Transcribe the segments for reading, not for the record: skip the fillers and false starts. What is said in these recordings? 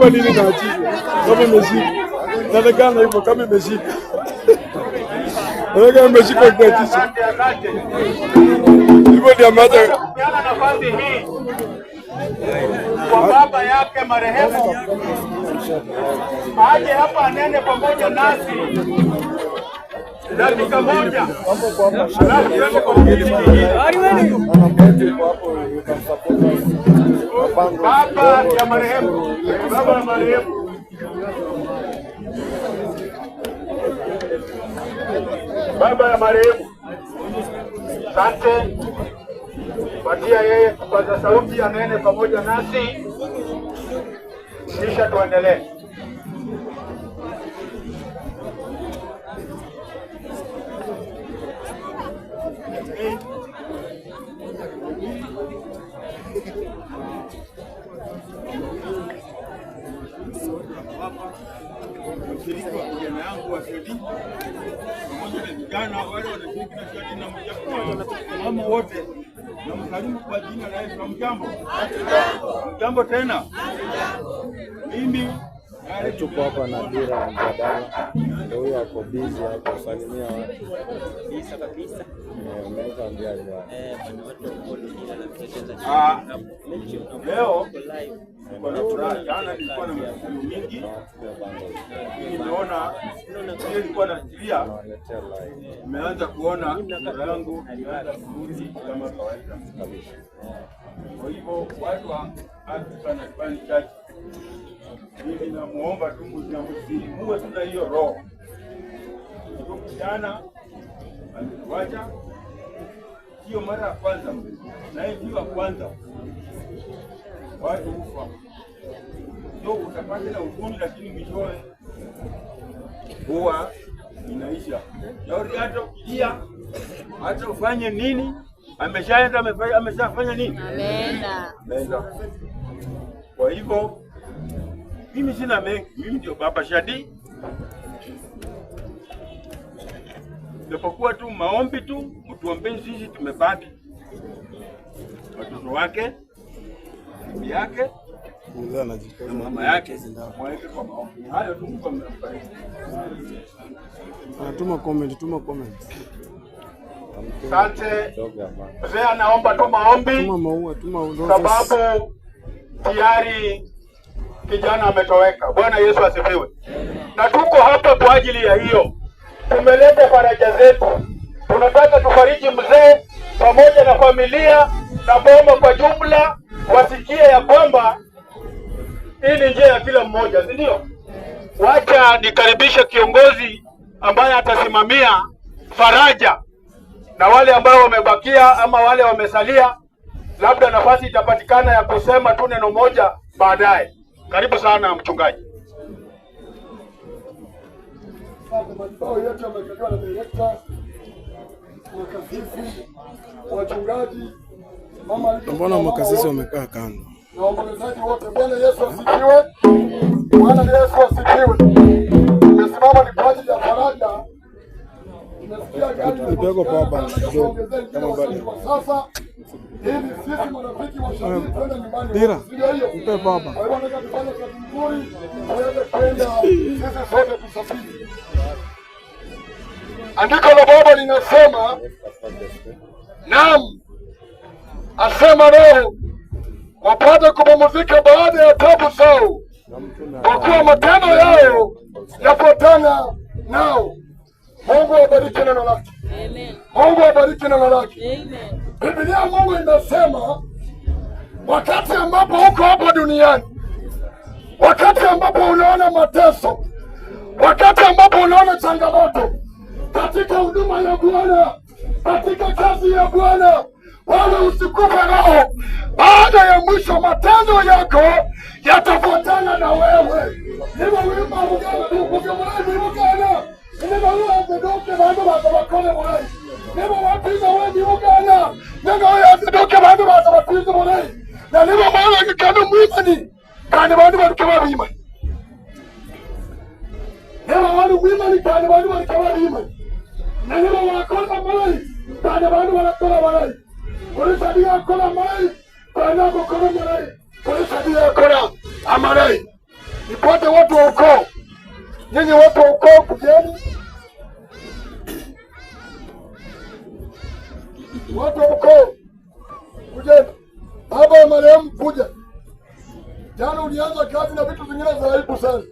kwa nini naachia? Kama imeshika. Naonekana hivyo kama imeshika. Naonekana imeshika kwa jicho. Hivyo ndio maana nafasi hii kwa baba yake marehemu aje hapa anene pamoja nasi dakika moja. Baba ya marehemu, baba ya marehemu, baba ya marehemu, asante. Patia yeye kupaza sauti anene pamoja nasi, kisha tuendelee. Mshiriki wa kijana yangu wa Shedi pamoja na vijana wale wanashiriki na Shedi na mama wote, na msalimu kwa jina la Yesu. Mjambo, mjambo tena. Mimi tuko hapa na Dira ya mjadala, ndio huyo ako busy hapo salimia watu kabisa kabisa. Unaweza ambia leo kwa na furaha. Jana nilikuwa na majukumu mingi, nimeona nilikuwa nafikiria, nimeanza kuona sura yangu inaanza kurudi kama kawaida kabisa. Kwa hivyo watu wa Afrika na Spani Church, mimi namuomba tu muwe tuna hiyo roho. Jana alituacha, hiyo mara ya kwanza, na hiyo ya kwanza watu ufa ndio utapata na huzuni, lakini mwishowe huwa inaisha. Shauri hata ukilia, hata ufanye nini, ameshaenda, ameshafanya nini, ameenda. Kwa hivyo mimi sina mengi, mimi ndio baba Shadi, japokuwa tu maombi tu, utuombee sisi tumebaki, watoto wake, bibi yake na mama yake, mweke kwa maombi. Hayo tu Mungu ambariki. Tuma comment. Asante. Mzee naomba tu maombi. Sababu tayari kijana ametoweka. Bwana Yesu asifiwe. Na tuko hapa kwa ajili ya hiyo. Tumeleta faraja zetu. Tunataka tufariji mzee pamoja na familia na boma kwa jumla, wasikie ya kwamba hii ni njia ya kila mmoja, si ndio? Wacha nikaribishe kiongozi ambaye atasimamia faraja, na wale ambao wamebakia ama wale wamesalia, labda nafasi itapatikana ya kusema tu neno moja baadaye. Karibu sana mchungaji. Madhabahu yetu yamekaliwa na direkta, makasisi, wachungaji, mama. Mbona makasisi wamekaa kando? Na waombolezaji wote. Bwana Yesu asifiwe. Bwana Yesu asifiwe. Tumesimama ni kwa ajili ya faraja. Tumesikia gari kidogo baba kama bado. Sasa ili sisi marafiki wa Shadi twende nyumbani. Dira, mpe baba. Wanataka tufanye kazi nzuri, tuweze kwenda sisi sote tusafiri. Andiko la Baba linasema, naam, asema Roho wapate kupumzika baada ya taabu zao, kwa kuwa matendo yao yafuatana nao. Mungu abariki neno lake. Amen. Mungu abariki neno lake. Amen. Biblia Mungu inasema wakati ambapo uko hapa duniani, wakati ambapo unaona mateso, wakati ambapo unaona changamoto katika huduma ya Bwana, katika kazi ya Bwana, wala usikufe roho. Baada ya mwisho matendo yako yatafuatana na wewe. Nima wima mugana kukuke mulai mugana. Nima wima azedoke bandu baza bakole mulai. Nima wapiza wewe mugana. Nima wima azedoke bandu baza bapiza mulai. Na nima mwana kikano mwimani. Kani bandu balikema mwimani. Nima wanu mwimani kani bandu balikema mwimani. Na nima wakola mulai. Kani bandu balakola mulai. Kuri Shadi akola mulai. Kani akola mulai. Kuri Shadi akola amalai. nipate watu wa ukoo. Nyinyi watu wa ukoo kujeni, watu wa ukoo kujeni. Baba ya marehemu kuja. Jana ulianza kazi na vitu vingine za aibu sana,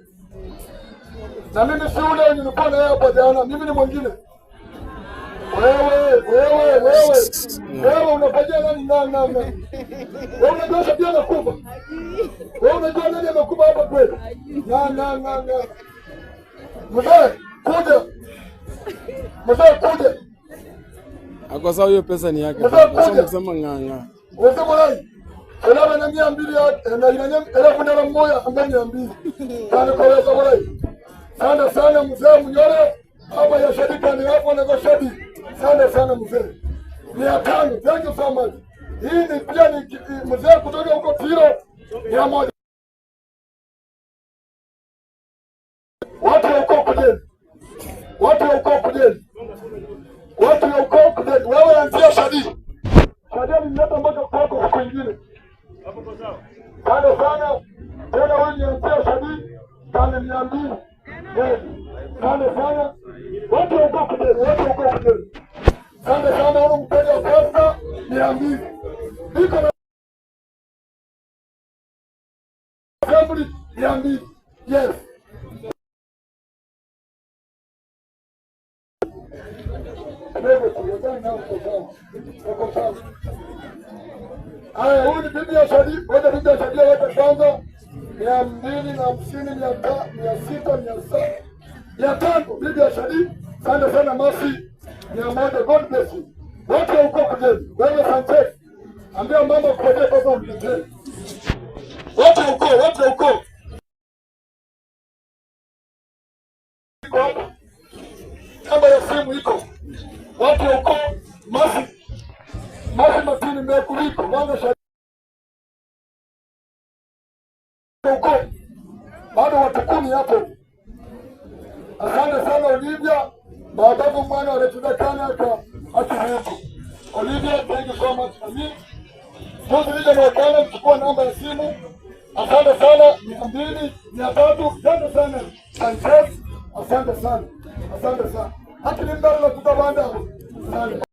na mimi si ule nilikuwa na yeye hapa jana, mimi ni mwingine. Wewe unafanya nani? Wewe unajua sabia anakufa. Wewe unajua nani anakufa hapa kweli? Mzee kuja. Ako sawa, hiyo pesa ni yake. Unasema nganga. Wewe nani? Elaba na 200 na inanyam elfu ndala mmoja ambaye 200. Kana kwa wewe sawa. Sana mzee mnyole hapa ya shadika ni hapo na shadi. Sana mzee. 500. Thank you so much. Hii ni pia ni mzee kutoka huko Tiro 100. Watu wa ukoo kujeni. Wewe anzia shadi. Shadi nileta mpaka kwako huko kwingine. Hapo kwa sawa. Sana. Tena wewe ni anzia shadi. Kana 200. Sana. Watu wa ukoo kujeni. Sana ule mteja wa pesa 200. Niko na family 200. Yes. Haya, huyu ni bibi ya Shadi. Ngoja bibi ya Shadi weka kwanza 250, 600, 700, 500. Bibi ya Shadi. Sana Masi. 100. God bless you. Watu wa ukoo kujeni. Wewe Sanchez. Ambia mama kupatia pesa mtetee. Watu wa ukoo. Namba ya simu iko. Watu wa ukoo Masi Matini mmekuliko. Mwana Shadi. Ukoo. Bado watu 10 hapo. Asante sana Olivia. Baadaye mwana alitudakana hata Olivia, thank you so much for me. Sasa ndio naona mchukua namba ya simu. Asante sana 200, 300. Asante sana. Asante sana. Hata ni ndara la kutabanda. Asante.